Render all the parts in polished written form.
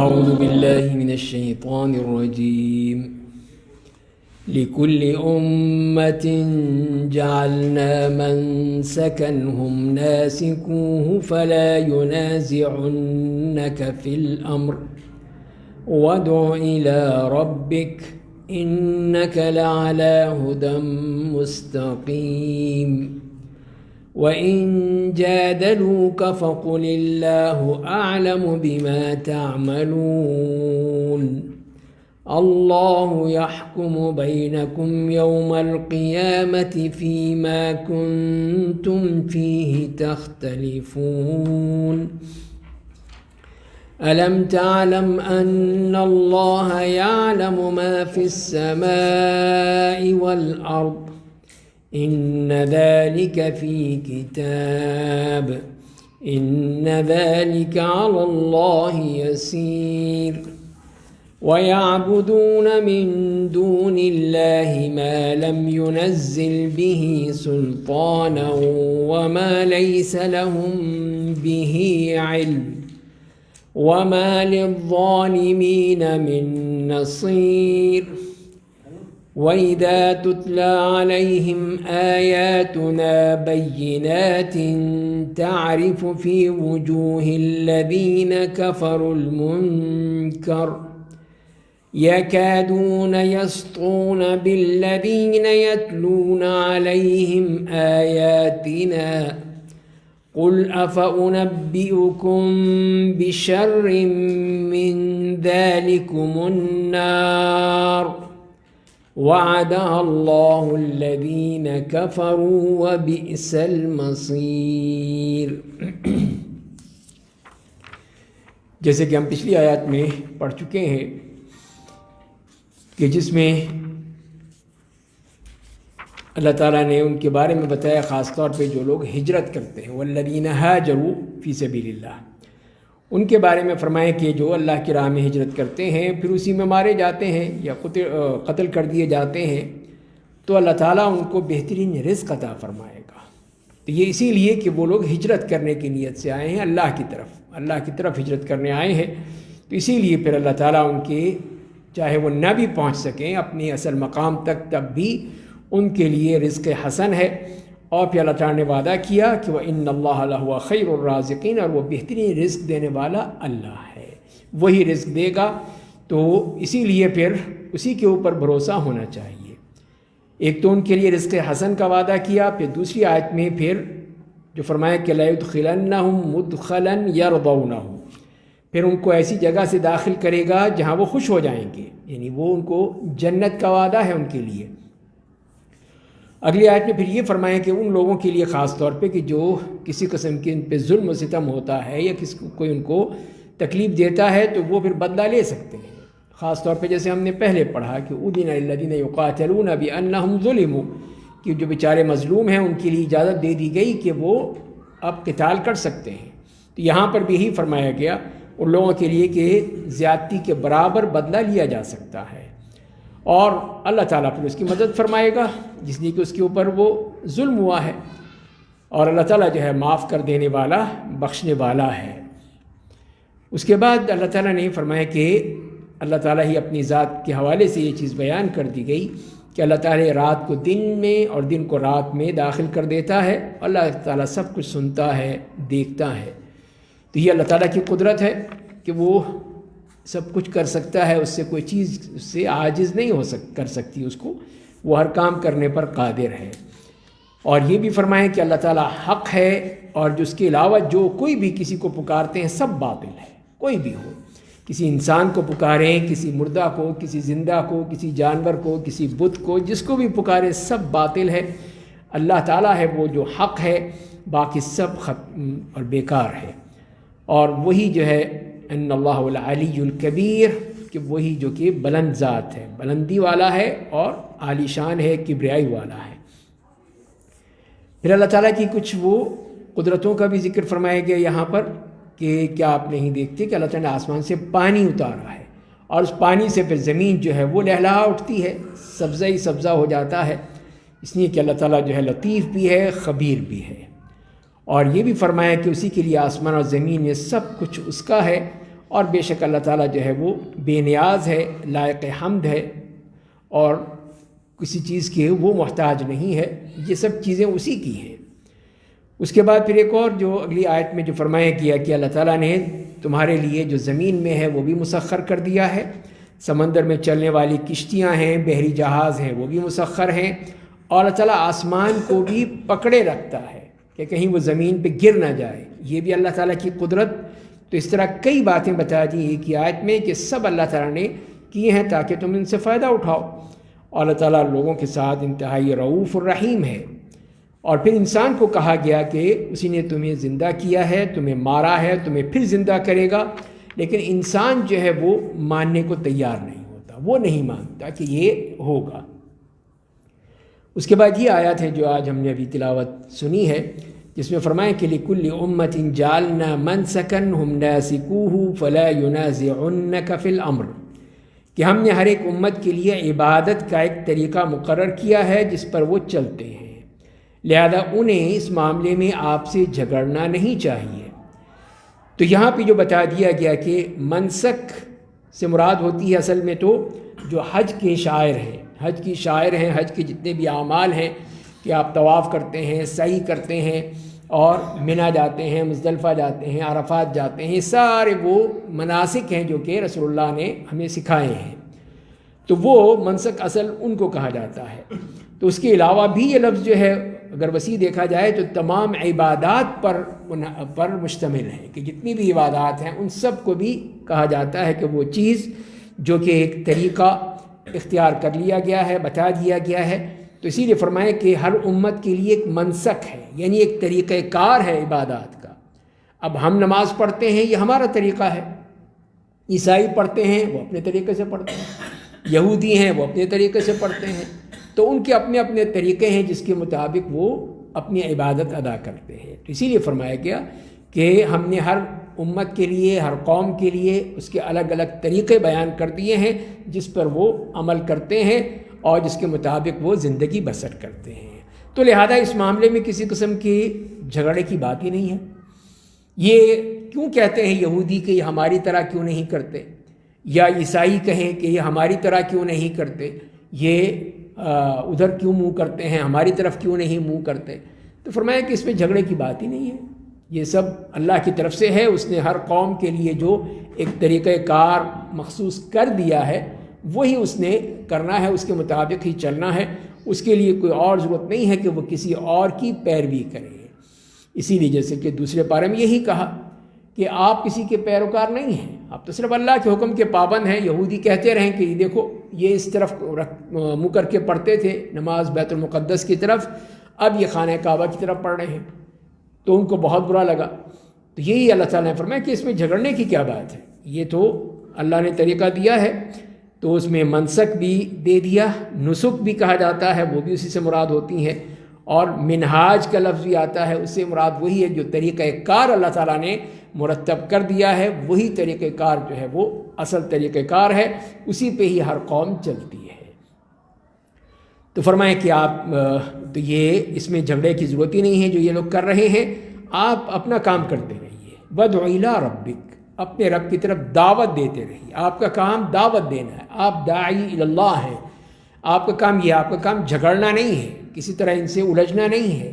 أعوذ بالله من الشيطان الرجيم. لكل أمة جعلنا منسكا هم ناسكوه فلا ينازعنك في الأمر وادع إلى ربك إنك لعلى هدى مستقيم. وإن جادلوك فقل الله أعلم بما تعملون الله يحكم بينكم يوم القيامة فيما كنتم فيه تختلفون. ألم تعلم أن الله يعلم ما في السماء والأرض إن ذلك في كتاب إن ذلك على الله يسير. ويعبدون من دون الله ما لم ينزل به سلطانا وما ليس لهم به علم وما للظالمين من نصير. وإذا تتلى عليهم آياتنا بينات تعرف في وجوه الذين كفروا المنكر يكادون يسطون بالذين يتلون عليهم آياتنا قل أفأنبئكم بشر من ذلكم النار وعدها الله الذين كفروا وبئس المصير. جیسے کہ ہم پچھلی آیات میں پڑھ چکے ہیں کہ جس میں اللہ تعالیٰ نے ان کے بارے میں بتایا خاص طور پہ جو لوگ ہجرت کرتے ہیں والذین ہاجروا فی سبیل اللہ، ان کے بارے میں فرمائے کہ جو اللہ کی راہ میں ہجرت کرتے ہیں پھر اسی میں مارے جاتے ہیں یا قتل کر دیے جاتے ہیں تو اللہ تعالیٰ ان کو بہترین رزق عطا فرمائے گا. تو یہ اسی لیے کہ وہ لوگ ہجرت کرنے کی نیت سے آئے ہیں، اللہ کی طرف ہجرت کرنے آئے ہیں، تو اسی لیے پھر اللہ تعالیٰ ان کے چاہے وہ نہ بھی پہنچ سکیں اپنے اصل مقام تک تب بھی ان کے لیے رزق حسن ہے. اور پھر اللہ تعالیٰ نے وعدہ کیا کہ وَإِنَّ اللَّهَ لَهُوَ خَيْرُ الرَّازِقِينَ، اور وہ بہترین رزق دینے والا اللہ ہے، وہی رزق دے گا. تو اسی لیے پھر اسی کے اوپر بھروسہ ہونا چاہیے. ایک تو ان کے لیے رزق حسن کا وعدہ کیا، پھر دوسری آیت میں پھر جو فرمایا کہ لَيُدْخِلَنَّهُمْ مُدْخَلًا يَرْضَوْنَهُ، پھر ان کو ایسی جگہ سے داخل کرے گا جہاں وہ خوش ہو جائیں گے، یعنی وہ ان کو جنت کا وعدہ ہے ان کے لیے. اگلی آیت میں پھر یہ فرمائیں کہ ان لوگوں کے لیے خاص طور پہ کہ جو کسی قسم کے ان پہ ظلم و ستم ہوتا ہے یا کوئی ان کو تکلیف دیتا ہے تو وہ پھر بدلہ لے سکتے ہیں. خاص طور پہ جیسے ہم نے پہلے پڑھا کہ اُذِنَ لِلَّذِينَ يُقَاتَلُونَ بِأَنَّهُمْ ظُلِمُوا، کہ جو بیچارے مظلوم ہیں ان کے لیے اجازت دے دی گئی کہ وہ اب قتال کر سکتے ہیں. تو یہاں پر بھی یہی فرمایا گیا ان لوگوں کے لیے کہ زیادتی کے برابر بدلہ لیا جا سکتا ہے، اور اللہ تعالیٰ پھر اس کی مدد فرمائے گا جس لیے کہ اس کے اوپر وہ ظلم ہوا ہے، اور اللہ تعالیٰ جو ہے معاف کر دینے والا بخشنے والا ہے. اس کے بعد اللہ تعالیٰ نے فرمایا کہ اللہ تعالیٰ ہی اپنی ذات کے حوالے سے یہ چیز بیان کر دی گئی کہ اللہ تعالیٰ رات کو دن میں اور دن کو رات میں داخل کر دیتا ہے. اللہ تعالیٰ سب کچھ سنتا ہے، دیکھتا ہے. تو یہ اللہ تعالیٰ کی قدرت ہے کہ وہ سب کچھ کر سکتا ہے، اس سے کوئی چیز اس سے عاجز نہیں کر سکتی اس کو، وہ ہر کام کرنے پر قادر ہے. اور یہ بھی فرمائیں کہ اللہ تعالیٰ حق ہے، اور جو اس کے علاوہ جو کوئی بھی کسی کو پکارتے ہیں سب باطل ہے. کوئی بھی ہو، کسی انسان کو پکاریں، کسی مردہ کو، کسی زندہ کو، کسی جانور کو، کسی بت کو، جس کو بھی پکارے سب باطل ہے. اللہ تعالیٰ ہے وہ جو حق ہے، باقی سب ختم اور بیکار ہے. اور وہی جو ہے ان اللہ العلی الکبیر، کہ وہی جو کہ بلند ذات ہے، بلندی والا ہے اور عالی شان ہے، کبریائی والا ہے. پھر اللہ تعالیٰ کی کچھ وہ قدرتوں کا بھی ذکر فرمایا گیا یہاں پر کہ کیا آپ نہیں دیکھتے کہ اللہ تعالیٰ نے آسمان سے پانی اتارا ہے، اور اس پانی سے پھر زمین جو ہے وہ لہلہا اٹھتی ہے، سبزہ ہی سبزہ ہو جاتا ہے. اس لیے کہ اللہ تعالیٰ جو ہے لطیف بھی ہے، خبیر بھی ہے. اور یہ بھی فرمایا کہ اسی کے لیے آسمان اور زمین یہ سب کچھ اس کا ہے، اور بے شک اللہ تعالیٰ جو ہے وہ بے نیاز ہے، لائق حمد ہے، اور کسی چیز کے وہ محتاج نہیں ہے، یہ سب چیزیں اسی کی ہیں۔ اس کے بعد پھر ایک اور جو اگلی آیت میں جو فرمایا کیا کہ اللہ تعالیٰ نے تمہارے لیے جو زمین میں ہے وہ بھی مسخر کر دیا ہے، سمندر میں چلنے والی کشتیاں ہیں، بحری جہاز ہیں، وہ بھی مسخر ہیں، اور اللہ تعالیٰ آسمان کو بھی پکڑے رکھتا ہے کہ کہیں وہ زمین پہ گر نہ جائے، یہ بھی اللہ تعالیٰ کی قدرت۔ تو اس طرح کئی باتیں بتا دی ایک ہی آیت میں کہ سب اللہ تعالیٰ نے کیے ہیں تاکہ تم ان سے فائدہ اٹھاؤ، اور اللہ تعالیٰ لوگوں کے ساتھ انتہائی رؤوف الرحیم ہے۔ اور پھر انسان کو کہا گیا کہ اسی نے تمہیں زندہ کیا ہے، تمہیں مارا ہے، تمہیں پھر زندہ کرے گا، لیکن انسان جو ہے وہ ماننے کو تیار نہیں ہوتا، وہ نہیں مانتا کہ یہ ہوگا۔ اس کے بعد یہ آیات ہے جو آج ہم نے ابھی تلاوت سنی ہے، جس میں فرمائے کہ لِكُلِّ أُمَّةٍ جَعَلْنَا مَنْسَكًا هُمْ نَاسِكُوهُ فَلَا يُنَازِعُنَّكَ فِي الْأَمْرِ، کہ ہم نے ہر ایک امت کے لیے عبادت کا ایک طریقہ مقرر کیا ہے جس پر وہ چلتے ہیں، لہذا انہیں اس معاملے میں آپ سے جھگڑنا نہیں چاہیے۔ تو یہاں پہ جو بتا دیا گیا کہ منسک سے مراد ہوتی ہے اصل میں تو جو حج کے شاعر ہیں، حج کی شاعر ہیں، حج کے جتنے بھی اعمال ہیں کہ آپ طواف کرتے ہیں، سعی کرتے ہیں، اور منی جاتے ہیں، مزدلفہ جاتے ہیں، عرفات جاتے ہیں، سارے وہ مناسک ہیں جو کہ رسول اللہ نے ہمیں سکھائے ہیں، تو وہ منسک اصل ان کو کہا جاتا ہے۔ تو اس کے علاوہ بھی یہ لفظ جو ہے اگر وسیع دیکھا جائے تو تمام عبادات پر مشتمل ہے، کہ جتنی بھی عبادات ہیں ان سب کو بھی کہا جاتا ہے کہ وہ چیز جو کہ ایک طریقہ اختیار کر لیا گیا ہے، بتا دیا گیا ہے، تو اسی لیے فرمائے کہ ہر امت کے لیے ایک منسک ہے، یعنی ایک طریقہ کار ہے عبادات کا۔ اب ہم نماز پڑھتے ہیں، یہ ہمارا طریقہ ہے، عیسائی پڑھتے ہیں وہ اپنے طریقے سے پڑھتے ہیں، یہودی ہیں وہ اپنے طریقے سے پڑھتے ہیں، تو ان کے اپنے اپنے طریقے ہیں جس کے مطابق وہ اپنی عبادت ادا کرتے ہیں۔ تو اسی لیے فرمایا گیا کہ ہم نے ہر امت کے لیے، ہر قوم کے لیے اس کے الگ الگ طریقے بیان کر دیے ہیں جس پر وہ عمل کرتے ہیں اور جس کے مطابق وہ زندگی بسر کرتے ہیں۔ تو لہذا اس معاملے میں کسی قسم کی جھگڑے کی بات ہی نہیں ہے۔ یہ کیوں کہتے ہیں یہودی کہ یہ ہماری طرح کیوں نہیں کرتے، یا عیسائی کہیں کہ یہ ہماری طرح کیوں نہیں کرتے، یہ ادھر کیوں منہ کرتے ہیں، ہماری طرف کیوں نہیں منہ کرتے، تو فرمایا کہ اس میں جھگڑے کی بات ہی نہیں ہے، یہ سب اللہ کی طرف سے ہے۔ اس نے ہر قوم کے لیے جو ایک طریقہ کار مخصوص کر دیا ہے وہی اس نے کرنا ہے، اس کے مطابق ہی چلنا ہے، اس کے لیے کوئی اور ضرورت نہیں ہے کہ وہ کسی اور کی پیروی کرے۔ اسی لیے جیسے کہ دوسرے پارے میں یہی کہا کہ آپ کسی کے پیروکار نہیں ہیں، آپ تو صرف اللہ کے حکم کے پابند ہیں۔ یہودی کہتے رہیں کہ دیکھو یہ اس طرف منہ کر کے پڑھتے تھے نماز بیت المقدس کی طرف، اب یہ خانہ کعبہ کی طرف پڑھ رہے ہیں، تو ان کو بہت برا لگا۔ تو یہی اللہ تعالیٰ نے فرمایا کہ اس میں جھگڑنے کی کیا بات ہے، یہ تو اللہ نے طریقہ دیا ہے، تو اس میں منسک بھی دے دیا، نسک بھی کہا جاتا ہے، وہ بھی اسی سے مراد ہوتی ہیں، اور منہاج کا لفظ بھی آتا ہے، اس سے مراد وہی ہے جو طریقہ کار اللہ تعالیٰ نے مرتب کر دیا ہے، وہی طریقہ کار جو ہے وہ اصل طریقہ کار ہے، اسی پہ ہی ہر قوم چلتی ہے۔ تو فرمائیں کہ آپ تو یہ اس میں جھگڑے کی ضرورت ہی نہیں ہے جو یہ لوگ کر رہے ہیں، آپ اپنا کام کرتے رہیے، وَادْعُ إِلَىٰ رَبِّكَ، اپنے رب کی طرف دعوت دیتے رہیے، آپ کا کام دعوت دینا ہے، آپ داعی اللہ ہیں، آپ کا کام یہ، آپ کا کام جھگڑنا نہیں ہے، کسی طرح ان سے الجھنا نہیں ہے،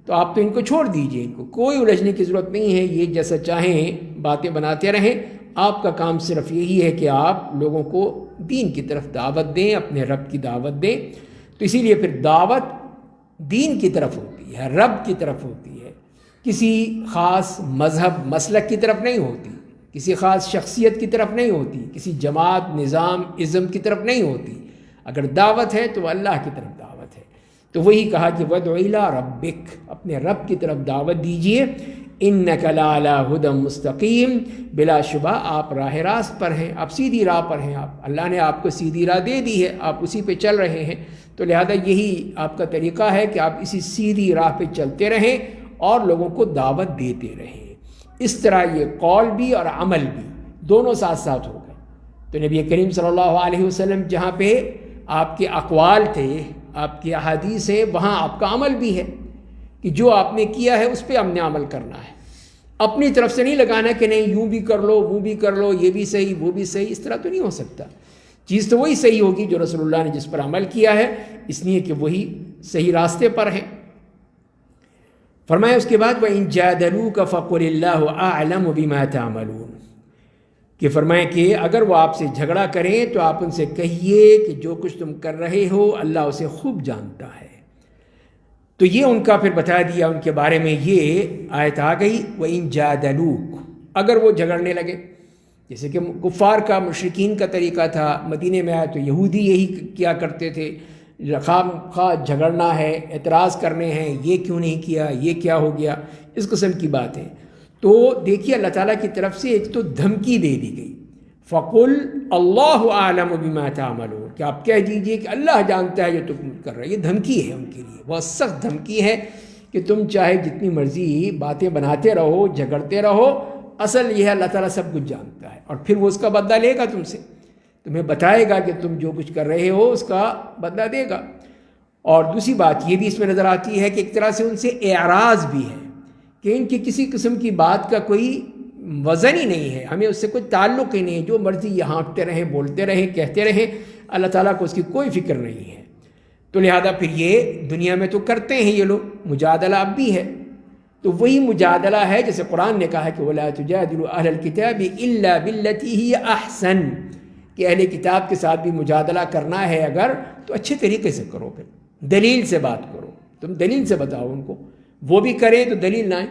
تو آپ تو ان کو چھوڑ دیجئے، ان کو کوئی الجھنے کی ضرورت نہیں ہے، یہ جیسا چاہیں باتیں بناتے رہیں، آپ کا کام صرف یہی ہے کہ آپ لوگوں کو دین کی طرف دعوت دیں، اپنے رب کی دعوت دیں۔ تو اسی لیے پھر دعوت دین کی طرف ہوتی ہے، رب کی طرف ہوتی ہے، کسی خاص مذہب مسلک کی طرف نہیں ہوتی، کسی خاص شخصیت کی طرف نہیں ہوتی، کسی جماعت نظام ازم کی طرف نہیں ہوتی۔ اگر دعوت ہے تو اللہ کی طرف دعوت ہے، تو وہی کہا کہ وَادْعُ إِلَىٰ رَبِّكَ، اپنے رب کی طرف دعوت دیجئے، إِنَّكَ لَعَلَىٰ هُدًى مُسْتَقِيمٍ، بلا شبہ آپ راہ راست پر ہیں، آپ سیدھی راہ پر ہیں، آپ اللہ نے آپ کو سیدھی راہ دے دی ہے، آپ اسی پہ چل رہے ہیں، تو لہذا یہی آپ کا طریقہ ہے کہ آپ اسی سیدھی راہ پہ چلتے رہیں اور لوگوں کو دعوت دیتے رہیں۔ اس طرح یہ قول بھی اور عمل بھی دونوں ساتھ ساتھ ہو گئے۔ تو نبی کریم صلی اللہ علیہ وسلم جہاں پہ آپ کے اقوال تھے، آپ کی احادیث ہیں، وہاں آپ کا عمل بھی ہے کہ جو آپ نے کیا ہے اس پہ ہم نے عمل کرنا ہے۔ اپنی طرف سے نہیں لگانا کہ نہیں یوں بھی کر لو وہ بھی کر لو، یہ بھی صحیح وہ بھی صحیح، اس طرح تو نہیں ہو سکتا. چیز تو وہی صحیح ہوگی جو رسول اللہ نے جس پر عمل کیا ہے، اس لیے کہ وہی صحیح راستے پر ہیں. فرمایا اس کے بعد وَإِن جَادَلُوكَ فَقُلِ اللَّهُ أَعْلَمُ بِمَا تَعْمَلُونَ، کہ فرمائیں کہ اگر وہ آپ سے جھگڑا کریں تو آپ ان سے کہیے کہ جو کچھ تم کر رہے ہو اللہ اسے خوب جانتا ہے. تو یہ ان کا پھر بتا دیا، ان کے بارے میں یہ آیت آ گئی وَإِن جَادَلُوكَ، اگر وہ جھگڑنے لگے. جیسے کہ کفار کا مشرکین کا طریقہ تھا، مدینے میں آئے تو یہودی یہی کیا کرتے تھے، خواہ جھگڑنا ہے، اعتراض کرنے ہیں، یہ کیوں نہیں کیا، یہ کیا ہو گیا، اس قسم کی باتیں. تو دیکھیے اللہ تعالیٰ کی طرف سے ایک تو دھمکی دے دی گئی، فَقُلْ اللَّهُ أَعْلَمُ بِمَا تَعْمَلُونَ، کہ آپ کہہ دیجئے کہ اللہ جانتا ہے جو تم کر رہے. یہ دھمکی ہے ان کے لیے، بہت سخت دھمکی ہے کہ تم چاہے جتنی مرضی باتیں بناتے رہو، جھگڑتے رہو، اصل یہ ہے اللہ تعالیٰ سب کچھ جانتا ہے، اور پھر وہ اس کا بدلہ لے گا تم سے، تمہیں بتائے گا کہ تم جو کچھ کر رہے ہو اس کا بدلہ دے گا. اور دوسری بات یہ بھی اس میں نظر آتی ہے کہ ایک طرح سے ان سے اعراض بھی ہے کہ ان کی کسی قسم کی بات کا کوئی وزن ہی نہیں ہے، ہمیں اس سے کوئی تعلق ہی نہیں ہے، جو مرضی یہاں ہانکتے رہیں، بولتے رہیں، کہتے رہیں، اللہ تعالیٰ کو اس کی کوئی فکر نہیں ہے. تو لہذا پھر یہ دنیا میں تو کرتے ہیں یہ لوگ، مجادلہ اب بھی ہے. تو وہی مجادلہ ہے جیسے قرآن نے کہا کہ وَلَا تُجَادِلُوا أَهْلَ الْكِتَابِ إِلَّا بِالَّتِي هِيَ أَحْسَنُ، کہ اہل کتاب کے ساتھ بھی مجادلہ کرنا ہے اگر تو اچھے طریقے سے کرو، پھر دلیل سے بات کرو، تم دلیل سے بتاؤ ان کو. وہ بھی کریں تو دلیل لائیں،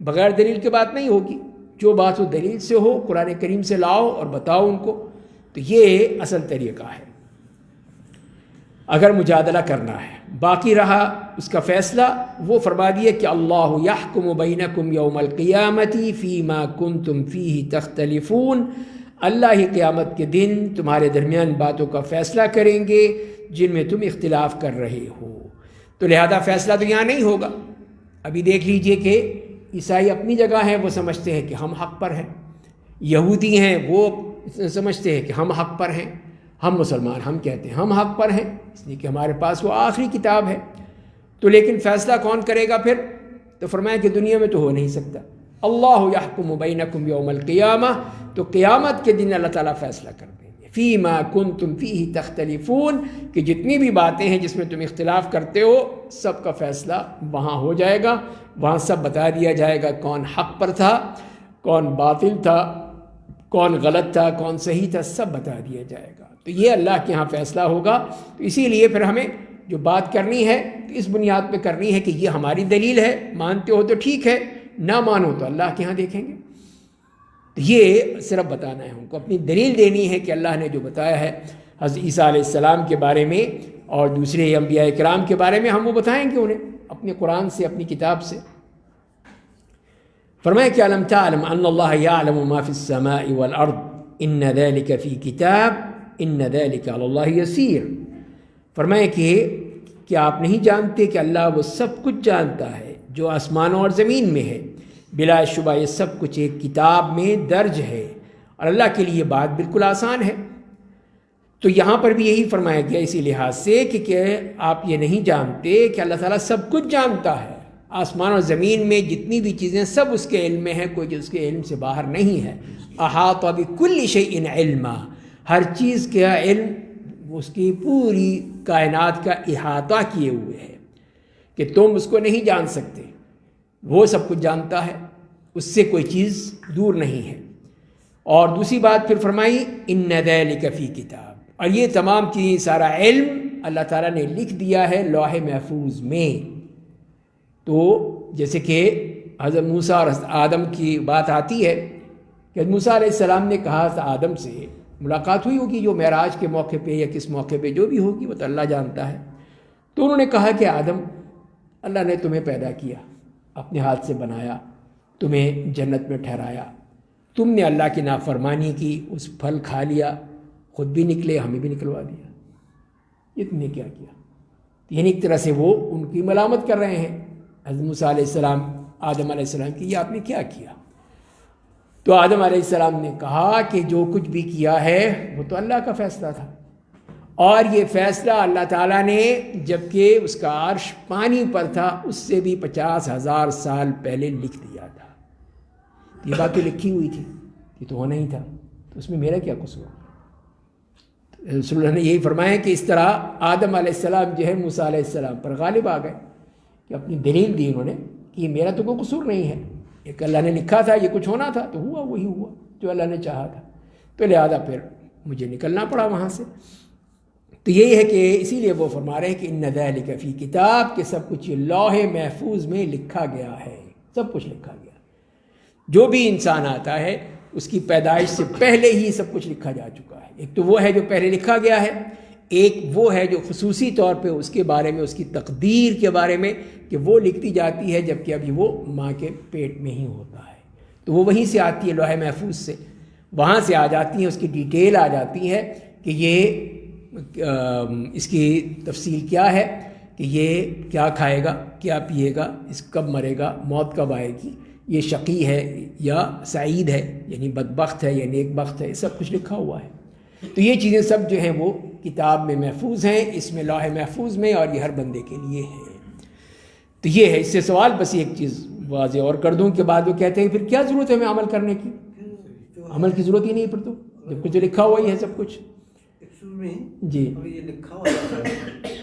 بغیر دلیل کے بات نہیں ہوگی. جو بات ہو دلیل سے ہو، قرآن کریم سے لاؤ اور بتاؤ ان کو. تو یہ اصل طریقہ ہے اگر مجادلہ کرنا ہے. باقی رہا اس کا فیصلہ، وہ فرما دیا کہ اللہ یحکم بینکم یوم القیامت فیما کنتم فیہ تختلفون، اللہ ہی قیامت کے دن تمہارے درمیان باتوں کا فیصلہ کریں گے جن میں تم اختلاف کر رہے ہو. تو لہذا فیصلہ تو یہاں نہیں ہوگا. ابھی دیکھ لیجئے کہ عیسائی اپنی جگہ ہیں، وہ سمجھتے ہیں کہ ہم حق پر ہیں، یہودی ہیں وہ سمجھتے ہیں کہ ہم حق پر ہیں، ہم مسلمان ہم کہتے ہیں ہم حق پر ہیں اس لیے کہ ہمارے پاس وہ آخری کتاب ہے. تو لیکن فیصلہ کون کرے گا پھر؟ تو فرمایا کہ دنیا میں تو ہو نہیں سکتا. اللہ یحکم بینکم یوم القیامہ، تو قیامت کے دن اللہ تعالیٰ فیصلہ کر دیں گے فیما کنتم فیہ تختلفون، کہ جتنی بھی باتیں ہیں جس میں تم اختلاف کرتے ہو سب کا فیصلہ وہاں ہو جائے گا. وہاں سب بتا دیا جائے گا کون حق پر تھا، کون باطل تھا، کون غلط تھا، کون صحیح تھا، سب بتا دیا جائے گا. تو یہ اللہ کے ہاں فیصلہ ہوگا. تو اسی لیے پھر ہمیں جو بات کرنی ہے تو اس بنیاد پہ کرنی ہے کہ یہ ہماری دلیل ہے، مانتے ہو تو ٹھیک ہے، نہ مانو تو اللہ کے ہاں دیکھیں گے. تو یہ صرف بتانا ہے، ان کو اپنی دلیل دینی ہے کہ اللہ نے جو بتایا ہے حضرت عیسیٰ علیہ السلام کے بارے میں اور دوسرے انبیاء کرام کے بارے میں، ہم وہ بتائیں گے انہیں اپنے قرآن سے، اپنی کتاب سے. فرمایا کہ الم تعلم ان اللہ یعلم ما فی السماء والارض ان ذلک فی کتاب ان ذلک علی اللہ یسیر. فرمایا کہ کیا آپ نہیں جانتے کہ اللہ وہ سب کچھ جانتا ہے جو آسمانوں اور زمین میں ہے، بلا شبہ یہ سب کچھ ایک کتاب میں درج ہے، اور اللہ کے لیے بات بالکل آسان ہے. تو یہاں پر بھی یہی فرمایا گیا اسی لحاظ سے کہ آپ یہ نہیں جانتے کہ اللہ تعالیٰ سب کچھ جانتا ہے، آسمان اور زمین میں جتنی بھی چیزیں سب اس کے علم میں ہیں، کوئی جو اس کے علم سے باہر نہیں ہے. احاط بکل شیء علما، ہر چیز کا علم اس کی پوری کائنات کا احاطہ کیے ہوئے ہے کہ تم اس کو نہیں جان سکتے. وہ سب کچھ جانتا ہے، اس سے کوئی چیز دور نہیں ہے. اور دوسری بات پھر فرمائی ان ذلک فی کتاب، اور یہ تمام چیزیں سارا علم اللہ تعالیٰ نے لکھ دیا ہے لوح محفوظ میں. تو جیسے کہ حضرت موسیٰ اور حضرت آدم کی بات آتی ہے کہ موسیٰ علیہ السلام نے کہا حضرت آدم سے ملاقات ہوئی ہوگی جو معراج کے موقع پہ یا کس موقع پہ جو بھی ہوگی وہ تو اللہ جانتا ہے. تو انہوں نے کہا کہ آدم، اللہ نے تمہیں پیدا کیا، اپنے ہاتھ سے بنایا، تمہیں جنت میں ٹھہرایا، تم نے اللہ کی نافرمانی کی، اس پھل کھا لیا، خود بھی نکلے ہمیں بھی نکلوا دیا، یہ تم نے کیا کیا؟ یعنی ایک طرح سے وہ ان کی ملامت کر رہے ہیں حضرت موسیٰ علیہ السلام آدم علیہ السلام کی، یہ آپ نے کیا کیا؟ تو آدم علیہ السلام نے کہا کہ جو کچھ بھی کیا ہے وہ تو اللہ کا فیصلہ تھا، اور یہ فیصلہ اللہ تعالیٰ نے جبکہ اس کا عرش پانی پر تھا اس سے بھی 50,000 سال پہلے لکھ دیا تھا. یہ بات تو لکھی ہوئی تھی، یہ تو ہونا ہی تھا، تو اس میں میرا کیا قصور؟ رسول اللہ نے یہی فرمایا کہ اس طرح آدم علیہ السلام جو ہے موسیٰ علیہ السلام پر غالب آ گئے کہ اپنی دلیل دی انہوں نے کہ یہ میرا تو کوئی قصور نہیں ہے، ایک اللہ نے لکھا تھا، یہ کچھ ہونا تھا تو ہوا، وہی ہوا جو اللہ نے چاہا تھا، تو لہذا پھر مجھے نکلنا پڑا وہاں سے۔ تو یہی ہے کہ اسی لیے وہ فرما رہے ہیں کہ ان ذالک فی کتاب، کہ سب کچھ یہ لوح محفوظ میں لکھا گیا ہے، سب کچھ لکھا گیا، جو بھی انسان آتا ہے اس کی پیدائش سے پہلے ہی سب کچھ لکھا جا چکا ہے۔ ایک تو وہ ہے جو پہلے لکھا گیا ہے، ایک وہ ہے جو خصوصی طور پہ اس کے بارے میں، اس کی تقدیر کے بارے میں کہ وہ لکھتی جاتی ہے جبکہ ابھی وہ ماں کے پیٹ میں ہی ہوتا ہے، تو وہ وہیں سے آتی ہے لوح محفوظ سے، وہاں سے آ جاتی ہیں، اس کی ڈیٹیل آ جاتی ہے کہ یہ اس کی تفصیل کیا ہے، کہ یہ کیا کھائے گا، کیا پیے گا، اس کب مرے گا، موت کب آئے گی، یہ شقی ہے یا سعید ہے، یعنی بدبخت ہے یا نیک بخت ہے، سب کچھ لکھا ہوا ہے۔ تو یہ چیزیں سب جو ہیں وہ کتاب میں محفوظ ہیں، اس میں لوح محفوظ میں، اور یہ ہر بندے کے لیے ہے۔ تو یہ ہے، اس سے سوال بس ایک چیز واضح اور کر دوں کہ بعد وہ کہتے ہیں پھر کیا ضرورت ہے ہمیں عمل کرنے کی، عمل کی ضرورت ہی نہیں پھر تو جب کچھ لکھا ہوا ہی ہے سب کچھ۔ جی اگر یہ لکھا ہوا ہے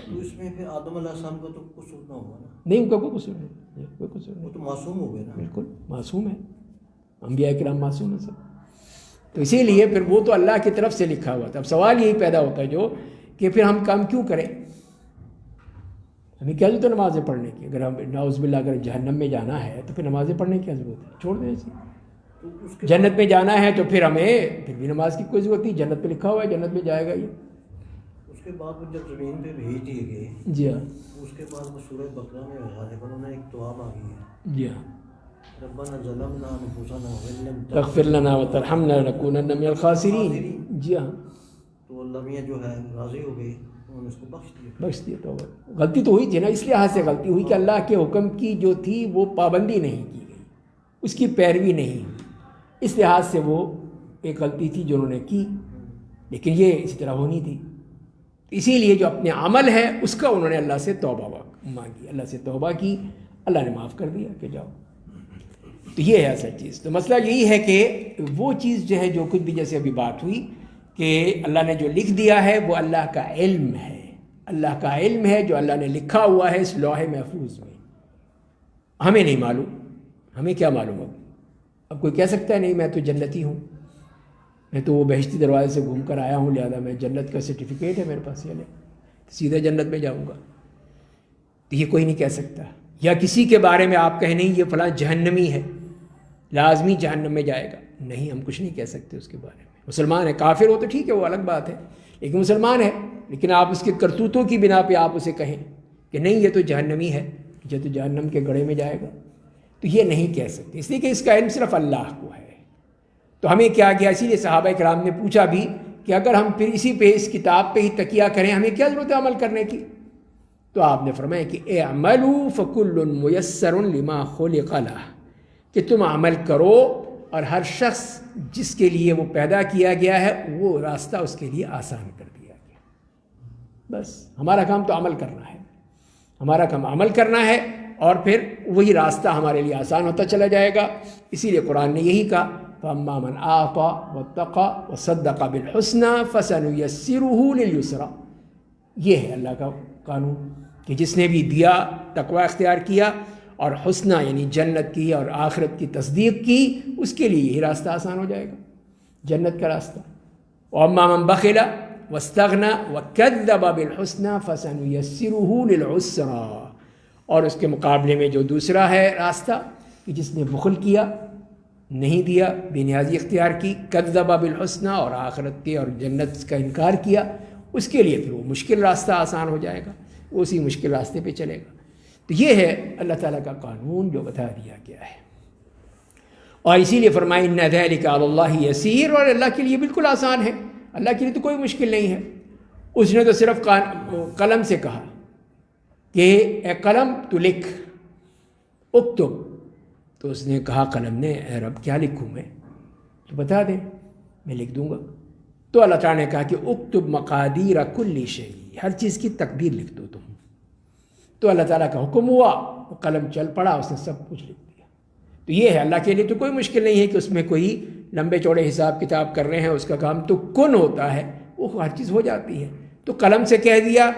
تو اس میں پھر آدم علیہ السلام کا تو قصور نہ ہوگا نا؟ نہیں، ان کا کوئی قصور نہیں، کوئی قصور نہیں، وہ تو معصوم ہو گئے نا۔ بالکل معصوم ہے، انبیاء کرام معصوم ہیں سب، تو اسی لیے پھر وہ تو اللہ کی طرف سے لکھا ہوا تھا۔ اب سوال یہی پیدا ہوتا ہے جو کہ پھر ہم کام کیوں کریں، ہمیں کیا ضرورت ہے نمازیں پڑھنے کی؟ اگر ہم نعوذ باللہ اگر جہنم میں جانا ہے تو پھر نمازیں پڑھنے کی کیا ضرورت ہے؟ چھوڑ دیں ایسے۔ جنت میں جانا ہے تو پھر ہمیں پھر بھی نماز کی کوئی ضرورت نہیں، جنت پہ لکھا ہوا ہے جنت میں جائے گا یہ۔ اس کے بعد وہ جب زمین پہ بھیج دیے گئے، جی ہاں، اس کے بعد وہ سورہ بقرہ میں غالباً انہیں ایک دعا مانگی ہے، جی ہاں، ربنا ظلمنا انفسنا وان لم تغفر لنا وترحمنا لنکونن من الخاسرین۔ جی ہاں، تو اللہ میاں جو ہے راضی ہو گئے، انہوں نے اس کو بخش دیا۔ تو غلطی تو ہوئی تھی نا، اس لحاظ سے غلطی ہوئی کہ اللہ کے حکم کی جو تھی وہ پابندی نہیں کی گئی، اس کی پیروی نہیں ہوئی، اس لحاظ سے وہ ایک غلطی تھی جو انہوں نے کی، لیکن یہ اسی طرح ہونی تھی۔ اسی لیے جو اپنے عمل ہے اس کا انہوں نے اللہ سے توبہ مانگی، اللہ سے توبہ کی، اللہ نے معاف کر دیا کہ جاؤ۔ تو یہ ہے اصل چیز۔ تو مسئلہ یہی ہے کہ وہ چیز جو ہے، جو کچھ بھی جیسے ابھی بات ہوئی کہ اللہ نے جو لکھ دیا ہے وہ اللہ کا علم ہے، اللہ کا علم ہے جو اللہ نے لکھا ہوا ہے اس لوح محفوظ میں، ہمیں نہیں معلوم، ہمیں کیا معلوم؟ اب کوئی کہہ سکتا ہے نہیں میں تو جنتی ہوں، میں تو وہ بہشتی دروازے سے گھوم کر آیا ہوں، لہذا میں جنت کا سرٹیفکیٹ ہے میرے پاس، یہ لے سیدھا جنت میں جاؤں گا، تو یہ کوئی نہیں کہہ سکتا۔ یا کسی کے بارے میں آپ کہیں نہیں یہ فلاں جہنمی ہے، لازمی جہنم میں جائے گا، نہیں، ہم کچھ نہیں کہہ سکتے اس کے بارے میں۔ مسلمان ہے، کافر ہو تو ٹھیک ہے وہ الگ بات ہے، لیکن مسلمان ہے، لیکن آپ اس کے کرتوتوں کی بنا پہ آپ اسے کہیں کہ نہیں یہ تو جہنمی ہے، یہ تو جہنم کے گڑھے میں جائے گا، تو یہ نہیں کہہ سکتے، اس لیے کہ اس کا علم صرف اللہ کو ہے۔ تو ہمیں کیا کیا، اسی لیے صحابہ کرام نے پوچھا بھی کہ اگر ہم پھر اسی پہ اس کتاب پہ ہی تکیہ کریں ہمیں کیا ضرورت ہے عمل کرنے کی؟ تو آپ نے فرمایا کہ اعملوا فکل میسر لما خلق لہ، کہ تم عمل کرو اور ہر شخص جس کے لیے وہ پیدا کیا گیا ہے وہ راستہ اس کے لیے آسان کر دیا گیا۔ بس ہمارا کام تو عمل کرنا ہے، ہمارا کام عمل کرنا ہے، اور پھر وہی راستہ ہمارے لیے آسان ہوتا چلا جائے گا۔ اسی لیے قرآن نے یہی کہا فَأَمَّا مَنْ أَعْطَى وَاتَّقَى وَصَدَّقَ بِالْحُسْنَى فَسَنُيَسِّرُهُ لِلْيُسْرَى۔ یہ ہے اللہ کا قانون کہ جس نے بھی دیا، تقوی اختیار کیا اور حسنہ یعنی جنت کی اور آخرت کی تصدیق کی، اس کے لیے یہی راستہ آسان ہو جائے گا، جنت کا راستہ۔ وَأَمَّا مَنْ بَخِلَ وَاسْتَغْنَى وَكَذَّبَ بِالْحُسْنَى فَسَنُيَسِّرُهُ لِلْعُسْرَى۔ اور اس کے مقابلے میں جو دوسرا ہے راستہ کہ جس نے بخل کیا، نہیں دیا، بے نیازی اختیار کی، کذب بالحسنى اور آخرت کے اور جنت کا انکار کیا، اس کے لیے پھر وہ مشکل راستہ آسان ہو جائے گا، وہ اسی مشکل راستے پہ چلے گا۔ تو یہ ہے اللہ تعالیٰ کا قانون جو بتا دیا گیا ہے، اور اسی لیے فرمایا ان ذلک علی اللہ یسیر، اور اللہ کے لیے بالکل آسان ہے، اللہ کے لیے تو کوئی مشکل نہیں ہے۔ اس نے تو صرف قلم سے کہا کہ اے قلم تو لکھ، اکتب، تو اس نے کہا قلم نے اے رب کیا لکھوں میں، تو بتا دے میں لکھ دوں گا۔ تو اللہ تعالیٰ نے کہا کہ اکتب مقادیر کل شیء، ہر چیز کی تقدیر لکھ دو تم۔ تو اللہ تعالیٰ کا حکم ہوا، وہ قلم چل پڑا، اس نے سب کچھ لکھ دیا۔ تو یہ ہے، اللہ کے لیے تو کوئی مشکل نہیں ہے کہ اس میں کوئی لمبے چوڑے حساب کتاب کر رہے ہیں، اس کا کام تو کن ہوتا ہے، وہ ہر چیز ہو جاتی ہے، تو قلم سے کہہ دیا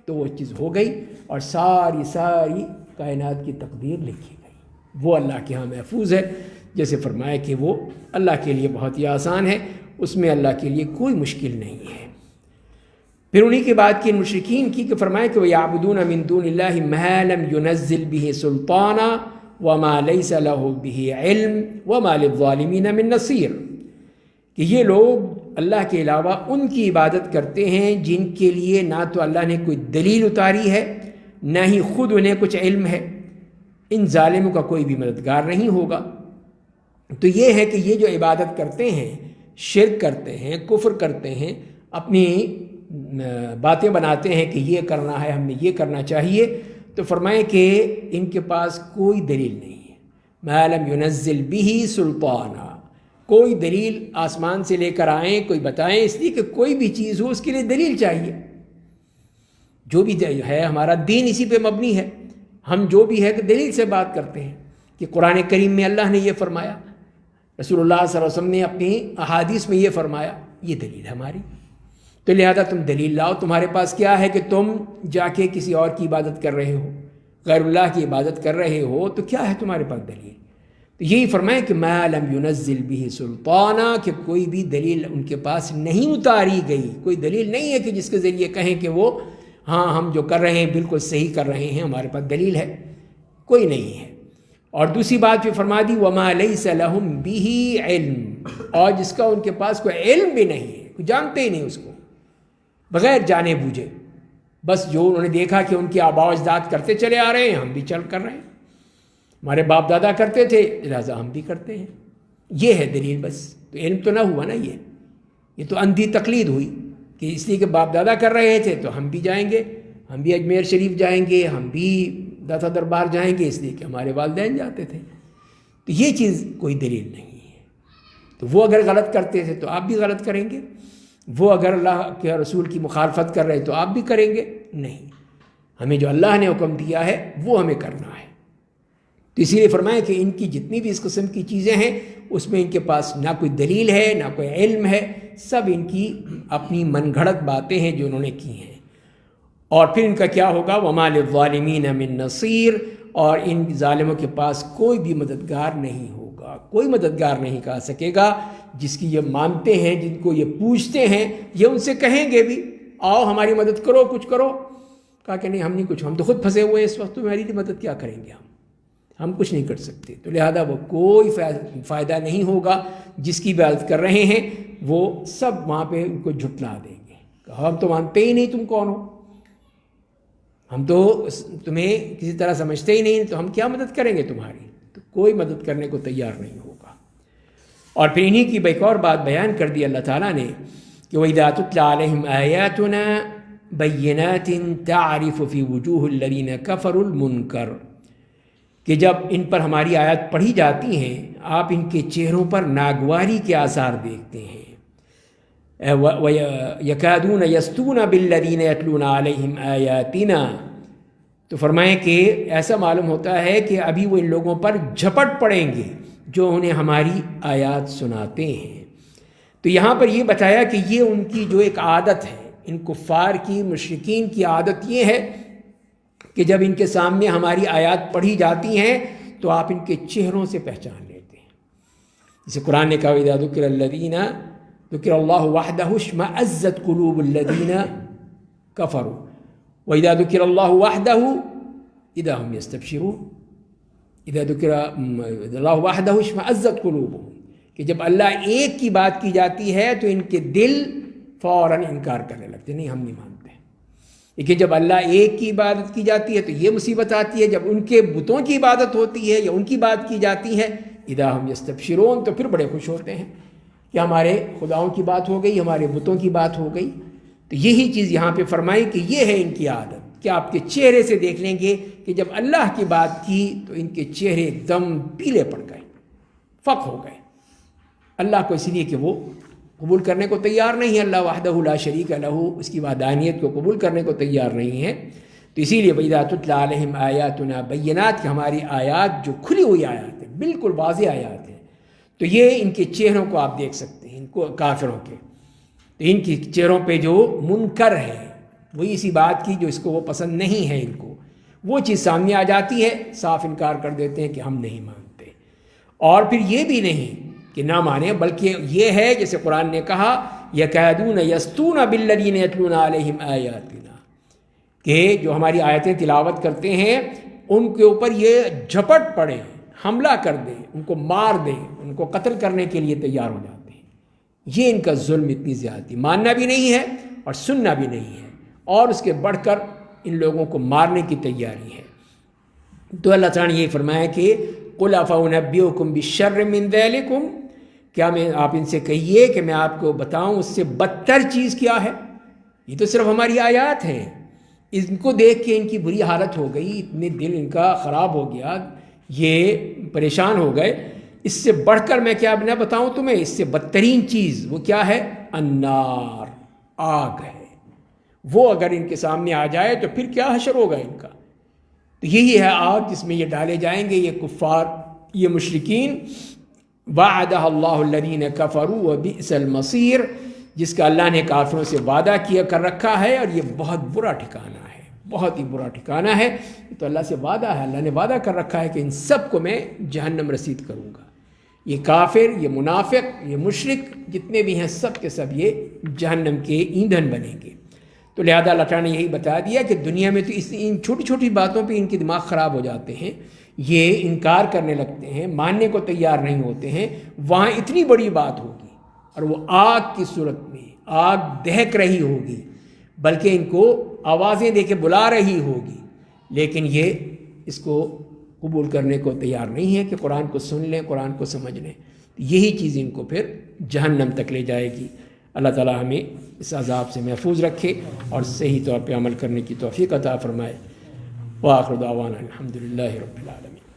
تو وہ چیز ہو گئی اور ساری کائنات کی تقدیر لکھی گئی۔ وہ اللہ کے ہاں محفوظ ہے، جیسے فرمایا کہ وہ اللہ کے لیے بہت ہی آسان ہے، اس میں اللہ کے لیے کوئی مشکل نہیں ہے۔ پھر انہی کی بات کی مشرکین کی کہ فرمایا کہ وَيَعْبُدُونَ مِن دُونِ اللَّهِ مَا لَمْ يُنَزِّلْ بِهِ سُلْطَانًا وَمَا لَيْسَ لَهُ بِهِ عِلْمٌ وَمَا لِلظَّالِمِينَ مِن نَصِيرٍ، کہ یہ لوگ اللہ کے علاوہ ان کی عبادت کرتے ہیں جن کے لیے نہ تو اللہ نے کوئی دلیل اتاری ہے، نہ ہی خود انہیں کچھ علم ہے، ان ظالموں کا کوئی بھی مددگار نہیں ہوگا۔ تو یہ ہے کہ یہ جو عبادت کرتے ہیں، شرک کرتے ہیں، کفر کرتے ہیں، اپنی باتیں بناتے ہیں کہ یہ کرنا ہے، ہمیں یہ کرنا چاہیے، تو فرمائیں کہ ان کے پاس کوئی دلیل نہیں ہے۔ مَا لَمْ يُنَزِّلْ بِهِ سُلْطَانًا، کوئی دلیل آسمان سے لے کر آئیں، کوئی بتائیں، اس لیے کہ کوئی بھی چیز ہو اس کے لیے دلیل چاہیے۔ جو بھی ہے ہمارا دین اسی پہ مبنی ہے، ہم جو بھی ہے کہ دلیل سے بات کرتے ہیں کہ قرآن کریم میں اللہ نے یہ فرمایا، رسول اللہ صلی اللہ علیہ وسلم نے اپنی احادیث میں یہ فرمایا، یہ دلیل ہے ہماری، تو لہذا تم دلیل لاؤ۔ تمہارے پاس کیا ہے کہ تم جا کے کسی اور کی عبادت کر رہے ہو، غیر اللہ کی عبادت کر رہے ہو، تو کیا ہے تمہارے پاس دلیل؟ تو یہی فرمائیں کہ مَا لَمْ يُنَزِّلْ بِهِ سُلْطَانًا، کہ کوئی بھی دلیل ان کے پاس نہیں اتاری گئی، کوئی دلیل نہیں ہے کہ جس کے ذریعے کہیں کہ وہ ہاں ہم جو کر رہے ہیں بالکل صحیح کر رہے ہیں، ہمارے پاس دلیل ہے، کوئی نہیں ہے۔ اور دوسری بات بھی فرما دی وَمَا لَيْسَ لَهُمْ بِهِ عِلْمٌ، اور جس کا ان کے پاس کوئی علم بھی نہیں ہے، کوئی جانتے ہی نہیں اس کو، بغیر جانے بوجھے، بس جو انہوں نے دیکھا کہ ان کے آباء و اجداد کرتے چلے آ رہے ہیں، ہم بھی چل کر رہے ہیں، ہمارے باپ دادا کرتے تھے لہذا ہم بھی کرتے ہیں، یہ ہے دلیل بس۔ تو علم تو نہ ہوا نا، یہ تو اندھی تقلید ہوئی کہ اس لیے کہ باپ دادا کر رہے تھے تو ہم بھی جائیں گے، ہم بھی اجمیر شریف جائیں گے، ہم بھی داتا دربار جائیں گے اس لیے کہ ہمارے والدین جاتے تھے، تو یہ چیز کوئی دلیل نہیں ہے۔ تو وہ اگر غلط کرتے تھے تو آپ بھی غلط کریں گے، وہ اگر اللہ کے رسول کی مخالفت کر رہے تو آپ بھی کریں گے؟ نہیں، ہمیں جو اللہ نے حکم دیا ہے وہ ہمیں کرنا ہے۔ تو اسی لیے فرمائیں کہ ان کی جتنی بھی اس قسم کی چیزیں ہیں اس میں ان کے پاس نہ کوئی دلیل ہے نہ کوئی علم ہے، سب ان کی اپنی من گھڑت باتیں ہیں جو انہوں نے کی ہیں۔ اور پھر ان کا کیا ہوگا؟ وَمَا لِلظَّالِمِينَ مِن نَصِيرٍ، اور ان ظالموں کے پاس کوئی بھی مددگار نہیں ہوگا، کوئی مددگار نہیں کہا سکے گا، جس کی یہ مانتے ہیں، جن کو یہ پوچھتے ہیں، یہ ان سے کہیں گے بھی آؤ ہماری مدد کرو، کچھ کرو، کہا کہ نہیں ہم نہیں کچھ، ہم تو خود پھنسے ہوئے اس وقت، تمہاری مدد کیا کریں گے، ہم کچھ نہیں کر سکتے۔ تو لہذا وہ کوئی فائدہ نہیں ہوگا، جس کی عبادت کر رہے ہیں وہ سب وہاں پہ ان کو جھٹلا دیں گے، کہا ہم تو مانتے ہی نہیں تم کون ہو، ہم تو تمہیں کسی طرح سمجھتے ہی نہیں، تو ہم کیا مدد کریں گے تمہاری؟ تو کوئی مدد کرنے کو تیار نہیں ہوگا۔ اور پھر انہی کی ایک اور بات بیان کر دی اللہ تعالیٰ نے کہ وَإِذَا تُتْلَىٰ عَلَيْهِمْ آيَاتُنَا بَيِّنَاتٍ تَعْرِفُ فِي وُجُوهِ الَّذِينَ كَفَرُوا الْمُنكَرَ، کہ جب ان پر ہماری آیات پڑھی جاتی ہیں آپ ان کے چہروں پر ناگواری کے آثار دیکھتے ہیں۔ وَيَكَادُونَ يَسْطُونَ بِالَّذِينَ يَتْلُونَ عَلَيْهِمْ آيَاتِنَا، تو فرمائیں کہ ایسا معلوم ہوتا ہے کہ ابھی وہ ان لوگوں پر جھپٹ پڑیں گے جو انہیں ہماری آیات سناتے ہیں۔ تو یہاں پر یہ بتایا کہ یہ ان کی جو ایک عادت ہے، ان کفار کی، مشرکین کی عادت یہ ہے کہ جب ان کے سامنے ہماری آیات پڑھی جاتی ہیں تو آپ ان کے چہروں سے پہچان لیتے ہیں۔ جسے قرآن نے کہا وَإِذَا ذُكِرَ اللَّهُ وَحْدَهُ اشْمَأَزَّتْ قُلُوبُ الَّذِينَ كَفَرُوا وَإِذَا ذُكِرَ اللَّهُ وَحْدَهُ إِذَا هُمْ يَسْتَبْشِرُونَ۔ اذا ذکر اللہ وحدہ اشمئزت قلوبہم، کہ جب اللہ ایک کی بات کی جاتی ہے تو ان کے دل فوراً انکار کرنے لگتے، نہیں ہم نہیں مانتے۔ لیکن جب اللہ ایک کی عبادت کی جاتی ہے تو یہ مصیبت آتی ہے، جب ان کے بتوں کی عبادت ہوتی ہے یا ان کی بات کی جاتی ہے اذا ہم یستبشرون، تو پھر بڑے خوش ہوتے ہیں کہ ہمارے خداؤں کی بات ہو گئی، ہمارے بتوں کی بات ہو گئی۔ تو یہی چیز یہاں پہ فرمائی کہ یہ ہے ان کی عادت، کہ آپ کے چہرے سے دیکھ لیں گے کہ جب اللہ کی بات کی تو ان کے چہرے ایک دم پیلے پڑ گئے، فق ہو گئے اللہ کو، اس لیے کہ وہ قبول کرنے کو تیار نہیں ہے، اللہ وحدہ لا شریک لہ، اس کی وحدانیت کو قبول کرنے کو تیار نہیں ہے۔ تو اسی لیے وَإِذَا تُتْلَىٰ عَلَيْهِمْ آيَاتُنَا بَيِّنَاتٍ، کہ ہماری آیات جو کھلی ہوئی آیات ہیں، بالکل واضح آیات ہیں. تو یہ ان کے چہروں کو آپ دیکھ سکتے ہیں، ان کو کافروں کے، تو ان کے چہروں پہ جو منکر ہے وہی اسی بات کی جو اس کو وہ پسند نہیں ہے، ان کو وہ چیز سامنے آ جاتی ہے، صاف انکار کر دیتے ہیں کہ ہم نہیں مانتے. اور پھر یہ بھی نہیں کہ نہ مانیں، بلکہ یہ ہے جیسے قرآن نے کہا یکادون یسطون بالذین یتلون علیہم آیاتنا، کہ جو ہماری آیتیں تلاوت کرتے ہیں ان کے اوپر یہ جھپٹ پڑے، حملہ کر دیں، ان کو مار دیں، ان کو قتل کرنے کے لیے تیار ہو جاتے ہیں. یہ ان کا ظلم اتنی زیادتی، ماننا بھی نہیں ہے اور سننا بھی نہیں ہے، اور اس کے بڑھ کر ان لوگوں کو مارنے کی تیاری ہے. تو اللہ تعالیٰ نے یہ فرمایا کہ قُلْ أَفَأُنَبِّئُكُم بِالشَّرِّ مِن ذَلِكُمْ، کیا میں آپ ان سے کہیے کہ میں آپ کو بتاؤں اس سے بدتر چیز کیا ہے. یہ تو صرف ہماری آیات ہیں، ان کو دیکھ کے ان کی بری حالت ہو گئی، اتنے دل ان کا خراب ہو گیا، یہ پریشان ہو گئے. اس سے بڑھ کر میں کیا نہ بتاؤں تمہیں، اس سے بدترین چیز وہ کیا ہے، النار، آگ ہے. وہ اگر ان کے سامنے آ جائے تو پھر کیا حشر ہوگا ان کا. تو یہی ہے آگ جس میں یہ ڈالے جائیں گے یہ کفار، یہ مشرکین. وعدہ اللہ الذین کفروا وبئس المصیر، جس کا اللہ نے کافروں سے وعدہ کیا کر رکھا ہے، اور یہ بہت برا ٹھکانہ ہے، بہت ہی برا ٹھکانہ ہے. تو اللہ سے وعدہ ہے، اللہ نے وعدہ کر رکھا ہے کہ ان سب کو میں جہنم رسید کروں گا. یہ کافر، یہ منافق، یہ مشرک جتنے بھی ہیں سب کے سب یہ جہنم کے ایندھن بنیں گے. تو لہذا اللہ تعالیٰ نے یہی بتا دیا کہ دنیا میں تو ان چھوٹی چھوٹی باتوں پہ ان کے دماغ خراب ہو جاتے ہیں، یہ انکار کرنے لگتے ہیں، ماننے کو تیار نہیں ہوتے ہیں. وہاں اتنی بڑی بات ہوگی اور وہ آگ کی صورت میں آگ دہک رہی ہوگی، بلکہ ان کو آوازیں دے کے بلا رہی ہوگی، لیکن یہ اس کو قبول کرنے کو تیار نہیں ہے کہ قرآن کو سن لیں، قرآن کو سمجھ لیں. یہی چیز ان کو پھر جہنم تک لے جائے گی. اللہ تعالیٰ ہمیں اس عذاب سے محفوظ رکھے اور صحیح طور پہ عمل کرنے کی توفیق عطا فرمائے. وآخر دعوانا الحمدللہ رب العالمین.